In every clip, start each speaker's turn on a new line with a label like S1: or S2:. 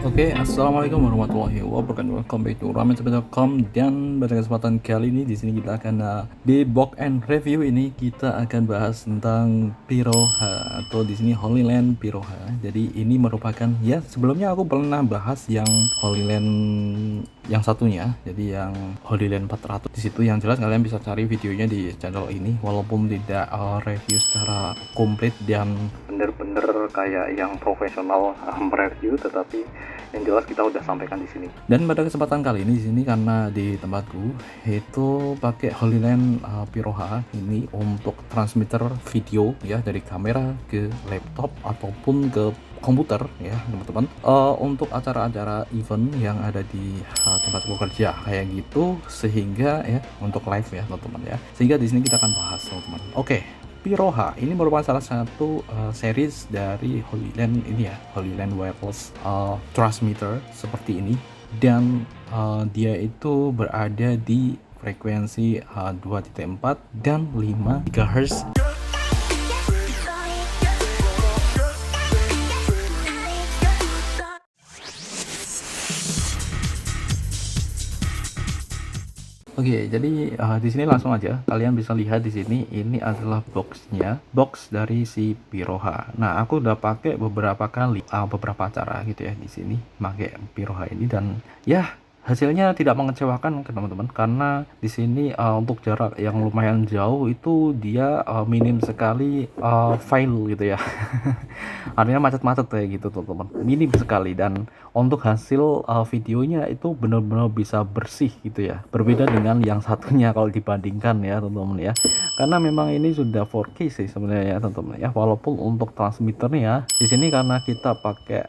S1: Oke, assalamualaikum warahmatullahi wabarakatuh. Welcome back to ramen.com, dan pada kesempatan kali ini di sini kita akan di box and review ini kita akan bahas tentang Piroha atau di sini Holy Land Piroha. Jadi ini merupakan, ya, sebelumnya aku pernah bahas yang Holy Land yang satunya, jadi yang Holy Land 400. Di situ yang jelas kalian bisa cari videonya di channel ini, walaupun tidak review secara komplit dan bener-bener kayak yang profesional mereview, tetapi yang jelas kita udah sampaikan di sini. Dan pada kesempatan kali ini di sini karena di tempatku itu pakai Holy Land Piroha ini untuk transmitter video ya, dari kamera ke laptop ataupun ke komputer ya teman-teman, untuk acara-acara event yang ada di tempatku kerja kayak gitu, sehingga ya untuk live ya teman-teman ya, sehingga di sini kita akan bahas teman-teman. Oke, Piroha ini merupakan salah satu series dari Holy Land ini ya, Holy Land wireless transmitter seperti ini, dan dia itu berada di frekuensi 2.4 dan 5 GHz. Oke, jadi di sini langsung aja kalian bisa lihat di sini ini adalah boxnya, box dari si Piroha. Nah, aku udah pakai beberapa kali, beberapa acara gitu ya di sini pakai Piroha ini, dan ya hasilnya tidak mengecewakan ke teman-teman, karena di sini untuk jarak yang lumayan jauh itu dia minim sekali file gitu ya. Artinya macet-macet kayak gitu teman-teman, minim sekali, dan untuk hasil videonya itu benar-benar bisa bersih gitu ya, berbeda dengan yang satunya kalau dibandingkan ya teman-teman ya, karena memang ini sudah 4K sih sebenarnya ya teman-teman ya, walaupun untuk transmitternya di sini karena kita pakai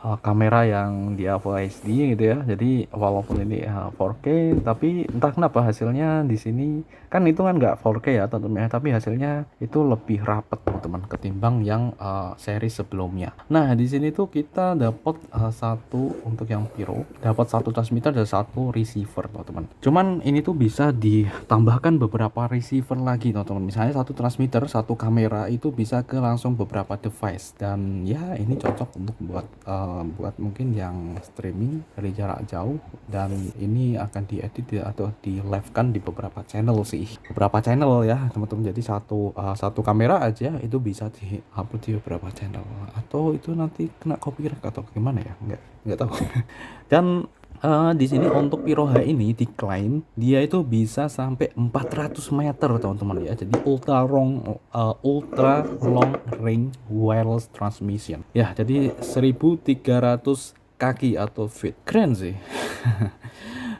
S1: kamera yang dia Full HD gitu ya, jadi walaupun ini 4K tapi entah kenapa hasilnya di sini kan itu kan nggak 4K ya teman-teman ya, tapi hasilnya itu lebih rapet teman-teman ketimbang yang seri sebelumnya. Nah, di sini tuh kita dapat satu untuk yang Piro, dapat satu transmitter dan satu receiver teman-teman. Cuman ini tuh bisa ditambahkan beberapa receiver lagi teman-teman, misalnya satu transmitter satu kamera itu bisa ke langsung beberapa device, dan ya ini cocok untuk buat mungkin yang streaming dari jarak jauh, dan ini akan diedit atau di live kan di beberapa channel sih, beberapa channel ya teman-teman. Jadi satu kamera aja itu bisa di upload di beberapa channel, atau itu nanti kena copyright atau gimana ya, nggak tahu. Dan di sini untuk Piroha ini diklaim dia itu bisa sampai 400 meter teman-teman ya. Jadi ultra long range wireless transmission. Ya, jadi 1300 kaki atau feet. Keren sih.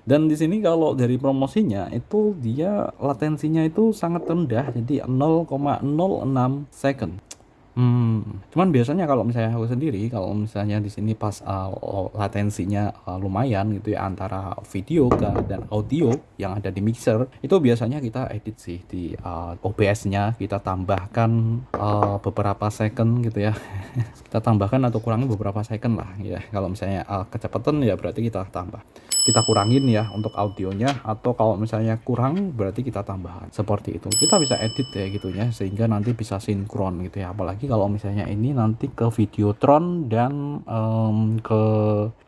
S1: Dan di sini kalau dari promosinya itu dia latensinya itu sangat rendah, jadi 0,06 second. Cuman biasanya kalau misalnya aku sendiri, kalau misalnya di sini pas latensinya lumayan gitu ya antara video dan audio yang ada di mixer, itu biasanya kita edit sih di OBS-nya, kita tambahkan beberapa second gitu ya. Kita tambahkan atau kurangi beberapa second lah ya. Kalau misalnya kecepatan ya berarti kita kurangin ya untuk audionya, atau kalau misalnya kurang berarti kita tambahkan, seperti itu. Kita bisa edit ya gitunya, sehingga nanti bisa sinkron gitu ya, apalagi kalau misalnya ini nanti ke Videotron dan ke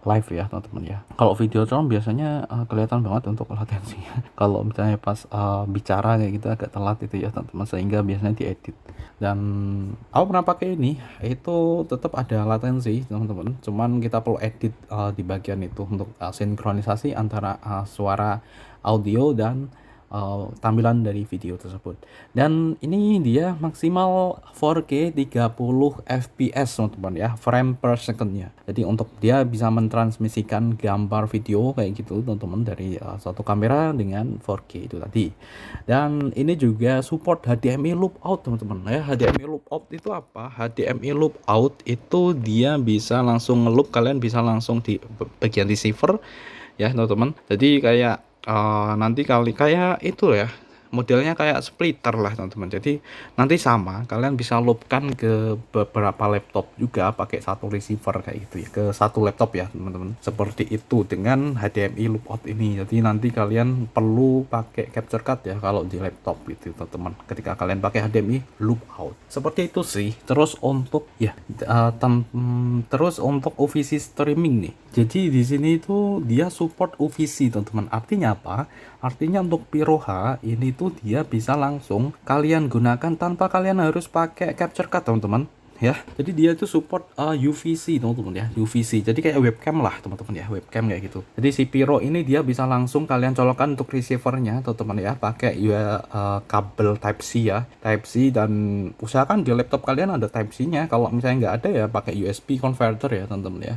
S1: live ya teman-teman ya. Kalau Videotron biasanya kelihatan banget untuk latensinya kalau misalnya pas bicara kayak gitu agak telat itu ya teman-teman, sehingga biasanya diedit. Dan aku pernah pakai ini, itu tetap ada latensi teman-teman, cuman kita perlu edit di bagian itu untuk sinkronisasi antara suara audio dan tampilan dari video tersebut. Dan ini dia maksimal 4K 30 fps teman-teman ya, frame per secondnya. Jadi untuk dia bisa mentransmisikan gambar video kayak gitu teman-teman dari satu kamera dengan 4K itu tadi. Dan ini juga support HDMI loop out teman-teman ya. HDMI loop out itu apa? HDMI loop out itu dia bisa langsung ngeloop, kalian bisa langsung di bagian receiver ya teman-teman. Jadi kayak nanti kali kayak itu ya, modelnya kayak splitter lah teman-teman. Jadi nanti sama kalian bisa loopkan ke beberapa laptop juga pakai satu receiver kayak gitu ya, ke satu laptop ya teman-teman, seperti itu dengan HDMI loop out ini. Jadi nanti kalian perlu pakai capture card ya kalau di laptop gitu teman-teman, ketika kalian pakai HDMI loop out seperti itu sih. Terus untuk ya terus untuk OVC streaming nih, jadi di sini itu dia support OVC teman-teman. Artinya apa? Artinya untuk Piroha ini tuh dia bisa langsung kalian gunakan tanpa kalian harus pakai capture card teman-teman ya. Jadi dia itu support UVC teman-teman ya, UVC. Jadi kayak webcam lah teman-teman ya, webcam kayak gitu. Jadi si Piro ini dia bisa langsung kalian colokkan untuk receivernya teman-teman ya, pakai kabel Type C ya, Type C. Dan usahakan di laptop kalian ada Type C-nya. Kalau misalnya nggak ada ya pakai USB converter ya teman-teman ya,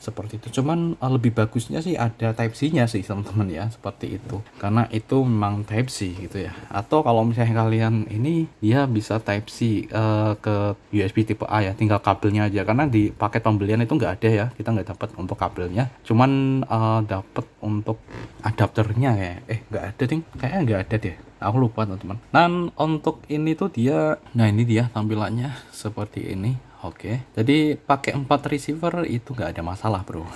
S1: seperti itu. Cuman lebih bagusnya sih ada Type C-nya sih teman-teman ya, seperti itu, karena itu memang Type C gitu ya. Atau kalau misalnya kalian ini dia bisa Type C ke USB tipe A ya, tinggal kabelnya aja, karena di paket pembelian itu nggak ada ya, kita nggak dapat untuk kabelnya, cuman dapat untuk adapternya ya. Nggak ada ding, kayaknya nggak ada deh, aku lupa teman-teman. Dan untuk ini tuh dia, nah ini dia tampilannya seperti ini. Oke, jadi pakai 4 receiver itu nggak ada masalah bro.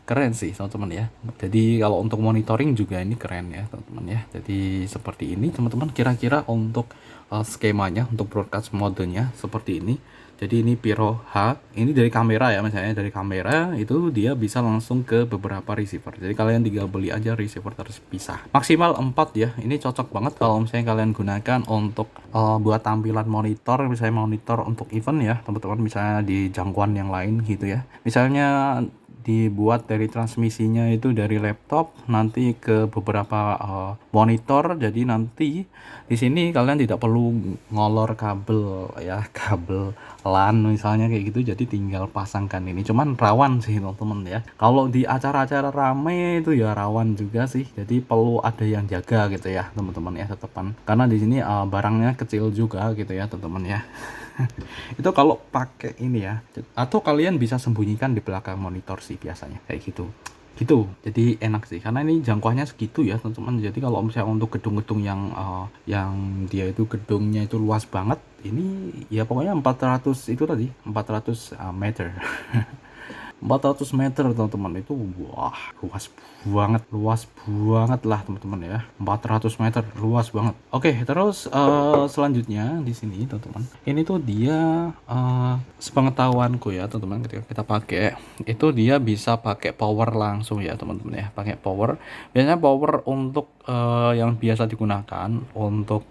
S1: Keren sih teman-teman ya. Jadi kalau untuk monitoring juga ini keren ya teman-teman ya. Jadi seperti ini teman-teman, kira-kira untuk skemanya, untuk broadcast modenya seperti ini. Jadi ini Piro H, ini dari kamera ya, misalnya dari kamera itu dia bisa langsung ke beberapa receiver. Jadi kalian tinggal beli aja receiver terpisah. Maksimal 4 ya. Ini cocok banget kalau misalnya kalian gunakan untuk buat tampilan monitor, misalnya monitor untuk event ya, teman-teman, misalnya di jangkauan yang lain gitu ya. Misalnya dibuat dari transmisinya itu dari laptop nanti ke beberapa monitor. Jadi nanti di sini kalian tidak perlu ngolor kabel ya, kabel LAN misalnya kayak gitu. Jadi tinggal pasangkan ini. Cuman rawan sih teman-teman ya. Kalau di acara-acara rame itu ya rawan juga sih. Jadi perlu ada yang jaga gitu ya teman-teman ya, tetepan. Karena di sini barangnya kecil juga gitu ya teman-teman ya. Itu kalau pakai ini ya, atau kalian bisa sembunyikan di belakang monitor sih biasanya kayak gitu. Jadi enak sih karena ini jangkauannya segitu ya teman-teman. Jadi kalau misalnya untuk gedung-gedung yang dia itu gedungnya itu luas banget, ini ya pokoknya 400 itu tadi, 400 meter. 400 meter teman-teman, itu wah luas banget lah teman-teman ya. 400 meter luas banget. Oke, terus selanjutnya di sini teman-teman, ini tuh dia sepengetahuanku ya teman-teman, ketika kita pakai itu dia bisa pakai power langsung ya teman-teman ya, pakai power. Biasanya power untuk yang biasa digunakan untuk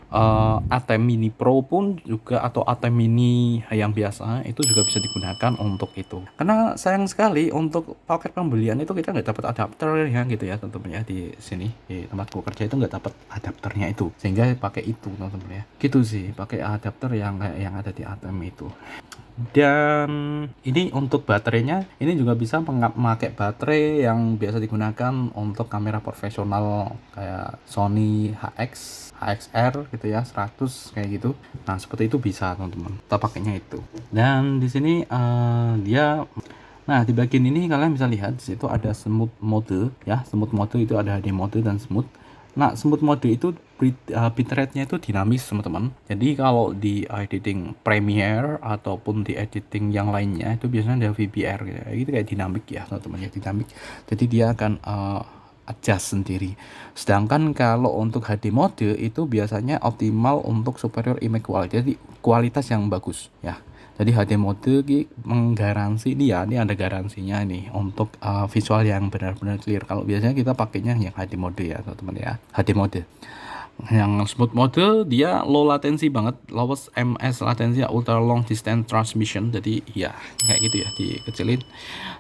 S1: ATEM Mini Pro pun juga, atau ATEM Mini yang biasa itu juga bisa digunakan untuk itu. Karena sayang sekali untuk paket pembelian itu kita nggak dapat adapter ya gitu ya teman-teman ya. Di sini di tempatku kerja itu nggak dapat adapternya itu, sehingga pakai itu teman-teman ya. Gitu sih, pakai adapter yang kayak yang ada di ATEM itu. Dan ini untuk baterainya, ini juga bisa memakai baterai yang biasa digunakan untuk kamera profesional kayak Sony HXR gitu ya, 100 kayak gitu. Nah seperti itu bisa teman-teman, kita pakainya itu. Dan di sini dia, nah di bagian ini kalian bisa lihat di situ ada smooth mode ya. Smooth mode itu ada HD mode dan smooth. Nah smooth mode itu bitrate-nya itu dinamis teman-teman. Jadi kalau di editing Premiere ataupun di editing yang lainnya itu biasanya ada VBR gitu kayak dinamik ya teman-teman ya, dinamik. Jadi dia akan adjust sendiri. Sedangkan kalau untuk HD mode itu biasanya optimal untuk superior image quality, jadi kualitas yang bagus ya. Jadi HD mode menggaransi dia, ini ada garansinya nih untuk visual yang benar-benar clear. Kalau biasanya kita pakainya yang HD mode ya teman-teman ya, HD mode. Yang smooth mode dia low latency banget, lowest ms latency, ultra long distance transmission. Jadi ya kayak gitu ya, dikecilin.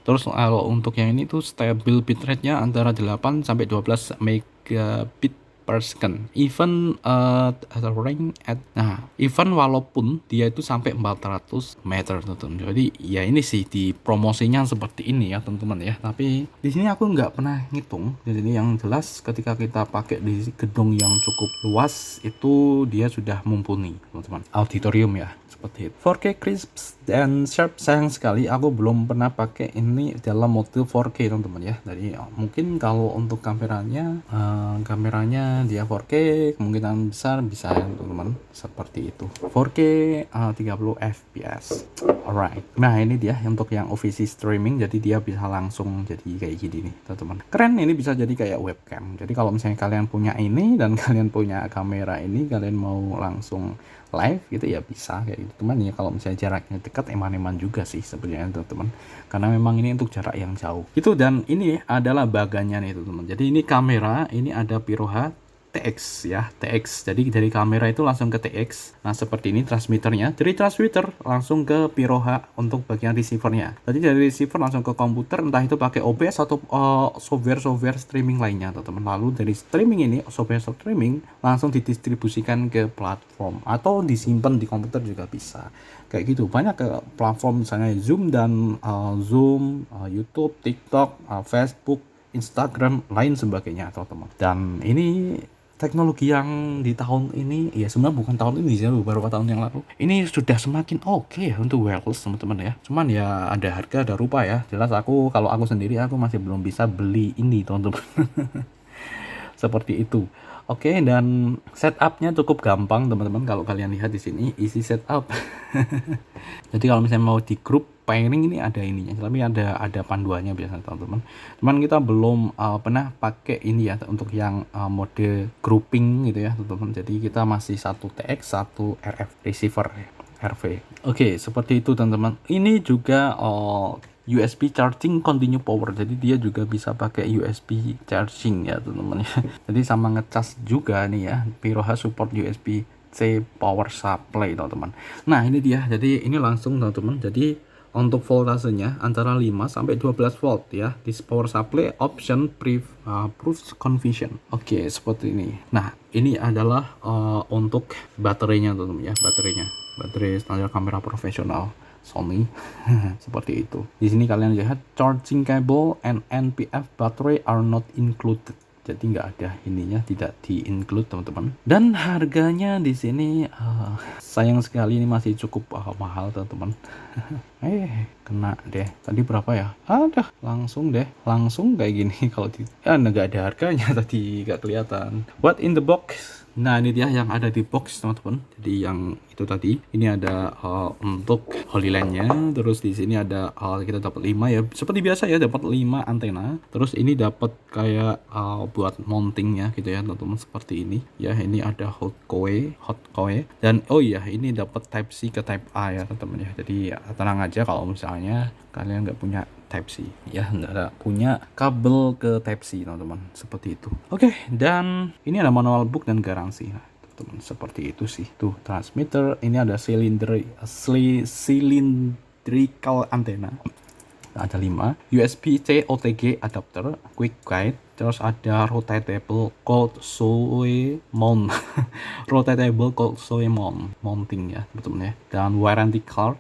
S1: Terus kalau untuk yang ini tuh stable bitrate nya antara 8 sampai 12 megabit per second, even even walaupun dia itu sampai 400 meter teman-teman. Jadi ya ini sih di promosinya seperti ini ya teman-teman ya. Tapi di sini aku nggak pernah ngitung. Jadi yang jelas ketika kita pakai di gedung yang cukup luas itu dia sudah mumpuni teman-teman, auditorium ya. seperti itu. 4K crisp dan sharp, sayang sekali aku belum pernah pakai ini dalam mode 4K teman-teman ya. Jadi mungkin kalau untuk kameranya dia 4K kemungkinan besar bisa ya teman-teman, seperti itu. 4K 30 fps. Alright. Nah ini dia untuk yang OVC streaming, jadi dia bisa langsung jadi kayak gini nih teman-teman. Keren, ini bisa jadi kayak webcam. Jadi kalau misalnya kalian punya ini dan kalian punya kamera ini, kalian mau langsung live gitu ya bisa kayak gitu. Cuman ya kalau misalnya jaraknya dekat eman-eman juga sih sebenarnya teman-teman, karena memang ini untuk jarak yang jauh gitu. Dan ini adalah bagannya nih teman-teman. Jadi ini kamera, ini ada Piroha TX ya, TX. Jadi dari kamera itu langsung ke TX. Nah seperti ini transmitternya. Dari transmitter langsung ke Piroha untuk bagian receivernya. Jadi dari receiver langsung ke komputer, entah itu pakai OBS atau software streaming lainnya teman-teman. Lalu dari streaming ini, software streaming langsung didistribusikan ke platform atau disimpan di komputer juga bisa. Kayak gitu. Banyak ke platform misalnya Zoom dan YouTube, TikTok, Facebook, Instagram, lain sebagainya teman-teman. Dan ini teknologi yang di tahun ini, ya sebenarnya bukan tahun ini ya, beberapa tahun yang lalu ini sudah semakin oke ya untuk wireless teman-teman ya. Cuman ya ada harga ada rupa ya. Jelas kalau aku sendiri aku masih belum bisa beli ini teman-teman. Seperti itu. Oke, dan setupnya cukup gampang teman-teman. Kalau kalian lihat di sini easy setup. Jadi kalau misalnya mau di grup pairing ini ada ininya, tapi ada panduannya biasanya teman-teman. Cuman kita belum pernah pakai ini ya untuk yang mode grouping gitu ya teman-teman. Jadi kita masih satu TX, satu RF receiver RV. Oke, seperti itu teman-teman. Ini juga USB charging continue power, jadi dia juga bisa pakai USB charging ya teman-teman ya. Jadi sama ngecas juga nih ya, Piroha support USB C power supply teman-teman. Nah ini dia, jadi ini langsung teman-teman. Jadi untuk voltasenya antara 5 sampai 12 volt ya. This power supply option proof conversion. Oke, seperti ini. Nah ini adalah untuk baterainya teman-teman ya, baterai standar kamera profesional Sony. Seperti itu. Di sini kalian lihat charging cable and NPF battery are not included. Jadi nggak ada ininya, tidak di-include teman-teman. Dan harganya di sini sayang sekali ini masih cukup mahal teman-teman. Kena deh. Tadi berapa ya? Ada langsung kayak gini. Kalau nggak ada harganya tadi, nggak kelihatan. What in the box? Nah ini dia yang ada di box teman-teman. Jadi yang itu tadi, ini ada untuk Holyland-nya. Terus di sini ada kita dapat 5 ya. Seperti biasa ya, dapat 5 antena. Terus ini dapat kayak buat mountingnya gitu ya teman-teman, seperti ini. Ya ini ada hot coil. Dan oh iya ini dapat Type C ke Type A ya teman-teman ya. Jadi tenang aja kalau misalnya kalian nggak punya Type C ya, nggak ada punya kabel ke Type C teman-teman, seperti itu. Oke, dan ini ada manual book dan garansi. Nah, teman-teman, seperti itu sih. Tuh transmitter, ini ada cylindrical antenna. Ada 5 USB-C OTG adapter, quick guide, terus ada rotatable cold soy mount. Rotatable cold soy mounting ya teman-teman ya. Dan warranty card,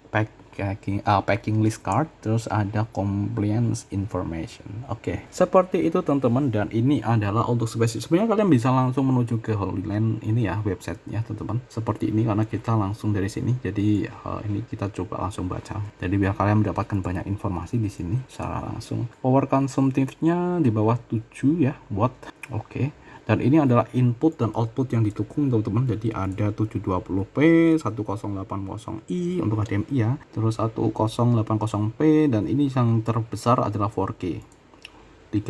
S1: packing list card, terus ada compliance information. Oke, seperti itu teman-teman. Dan ini adalah untuk spesies. Sebenarnya kalian bisa langsung menuju ke Holyland ini ya, websitenya teman-teman. Seperti ini karena kita langsung dari sini. Jadi ini kita coba langsung baca. Jadi biar kalian mendapatkan banyak informasi di sini secara langsung. Power consumptive-nya di bawah 7 ya watt. Oke. Dan ini adalah input dan output yang didukung teman-teman. Jadi ada 720p, 1080i untuk HDMI ya, terus 1080p, dan ini yang terbesar adalah 4K 30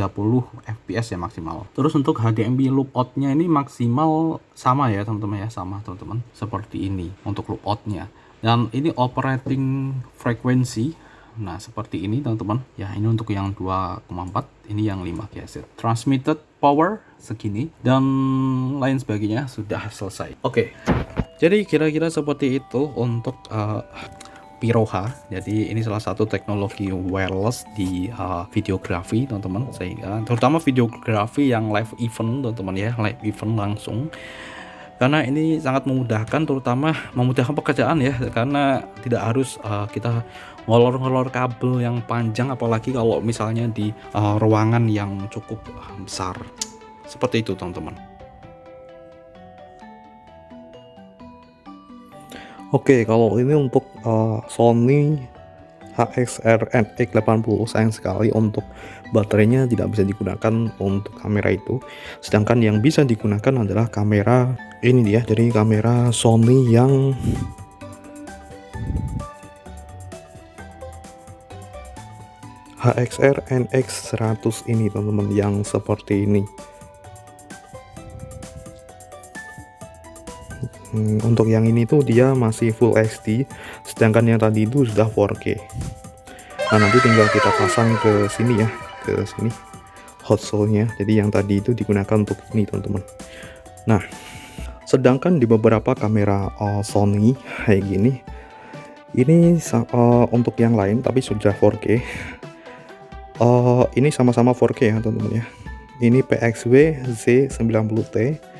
S1: fps ya maksimal. Terus untuk HDMI loop out-nya ini maksimal sama ya teman-teman ya, sama teman-teman, seperti ini untuk loop out-nya. Dan ini operating frequency, nah seperti ini teman-teman ya. Ini untuk yang 2,4, ini yang 5 GHz. Transmitted power segini dan lain sebagainya sudah selesai. Oke, jadi kira-kira seperti itu untuk Piroha. Jadi ini salah satu teknologi wireless di videografi teman-teman, sehingga terutama videografi yang live event teman-teman ya, live event langsung. Karena ini sangat memudahkan, terutama memudahkan pekerjaan ya, karena tidak harus kita ngolor-ngolor kabel yang panjang, apalagi kalau misalnya di ruangan yang cukup besar. Seperti itu teman-teman.
S2: Oke, kalau ini untuk Sony HXR NX80, sayang sekali untuk baterainya tidak bisa digunakan untuk kamera itu. Sedangkan yang bisa digunakan adalah kamera ini dia, dari kamera Sony yang HXR NX100 ini teman-teman, yang seperti ini. Untuk yang ini tuh dia masih Full HD, sedangkan yang tadi itu sudah 4K. Nah, nanti tinggal kita pasang ke sini ya, ke sini hot cell-nya. Jadi yang tadi itu digunakan untuk ini teman-teman. Nah, sedangkan di beberapa kamera Sony kayak gini, ini untuk yang lain tapi sudah 4K. Ini sama-sama 4K ya teman-teman ya. Ini PXW Z90T.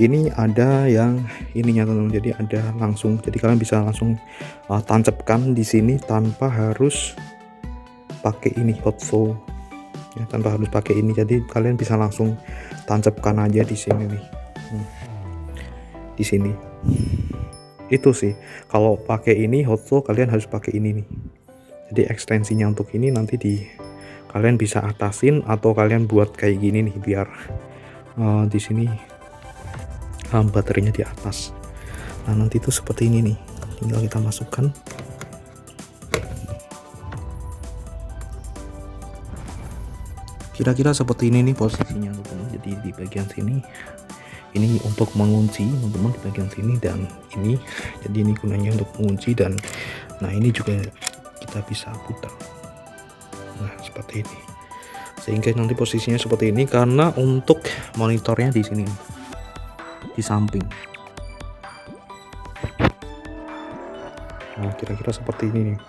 S2: Ini ada yang ininya teman-teman, jadi ada langsung, jadi kalian bisa langsung tancapkan di sini tanpa harus pakai ini hot cell ya, tanpa harus pakai ini. Jadi kalian bisa langsung tancapkan aja di sini nih, di sini. Itu sih, kalau pakai ini hot cell kalian harus pakai ini nih. Jadi ekstensinya untuk ini nanti kalian bisa atasin, atau kalian buat kayak gini nih biar di sini baterainya di atas. Nah, nanti itu seperti ini nih, tinggal kita masukkan. Kira-kira seperti ini nih posisinya teman-teman. Jadi di bagian sini ini untuk mengunci teman-teman, di bagian sini, dan ini jadi ini gunanya untuk mengunci, dan nah ini juga kita bisa putar. Nah, seperti ini, sehingga nanti posisinya seperti ini. Karena untuk monitornya di sini, di samping. Nah, kira-kira seperti ini nih.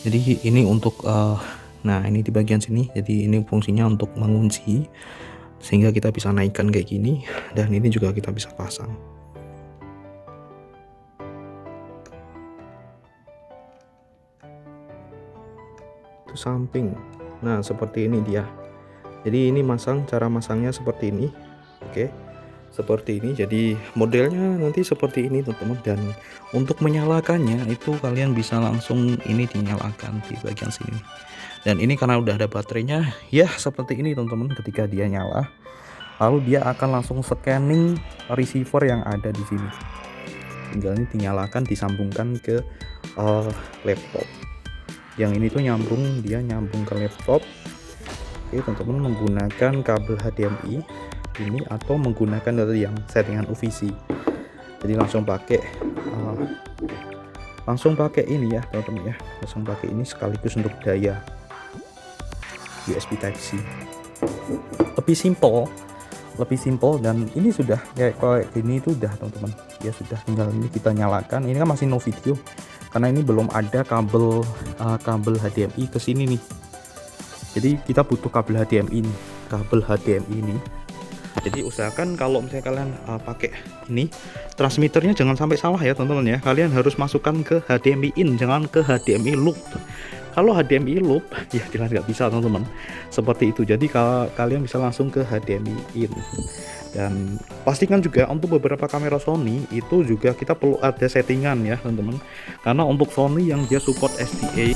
S2: Jadi ini untuk nah ini di bagian sini, jadi ini fungsinya untuk mengunci sehingga kita bisa naikkan kayak gini, dan ini juga kita bisa pasang. Itu samping. Nah, seperti ini dia. Jadi ini cara masangnya seperti ini. Oke. Seperti ini, jadi modelnya nanti seperti ini teman-teman. Dan untuk menyalakannya itu kalian bisa langsung ini dinyalakan di bagian sini. Dan ini karena udah ada baterainya ya, seperti ini teman-teman. Ketika dia nyala, lalu dia akan langsung scanning receiver yang ada di sini. Tinggal ini dinyalakan, disambungkan ke laptop. Yang ini tuh dia nyambung ke laptop. Oke teman-teman, menggunakan kabel HDMI ini, atau menggunakan dari yang settingan UVC. Jadi langsung pakai ini ya teman-teman ya, langsung pakai ini sekaligus untuk daya USB Type-C. Lebih simple, dan ini sudah kayak gini itu udah teman-teman ya, sudah tinggal ini kita nyalakan. Ini kan masih no video karena ini belum ada kabel HDMI ke sini nih. Jadi kita butuh kabel HDMI ini. Jadi usahakan kalau misalnya kalian pakai ini transmitternya jangan sampai salah ya teman-teman ya. Kalian harus masukkan ke HDMI in, jangan ke HDMI loop. Kalau HDMI loop ya jelas nggak bisa teman-teman, seperti itu. Jadi kalian bisa langsung ke HDMI in. Dan pastikan juga untuk beberapa kamera Sony itu juga kita perlu ada settingan ya teman-teman, karena untuk Sony yang dia support SDA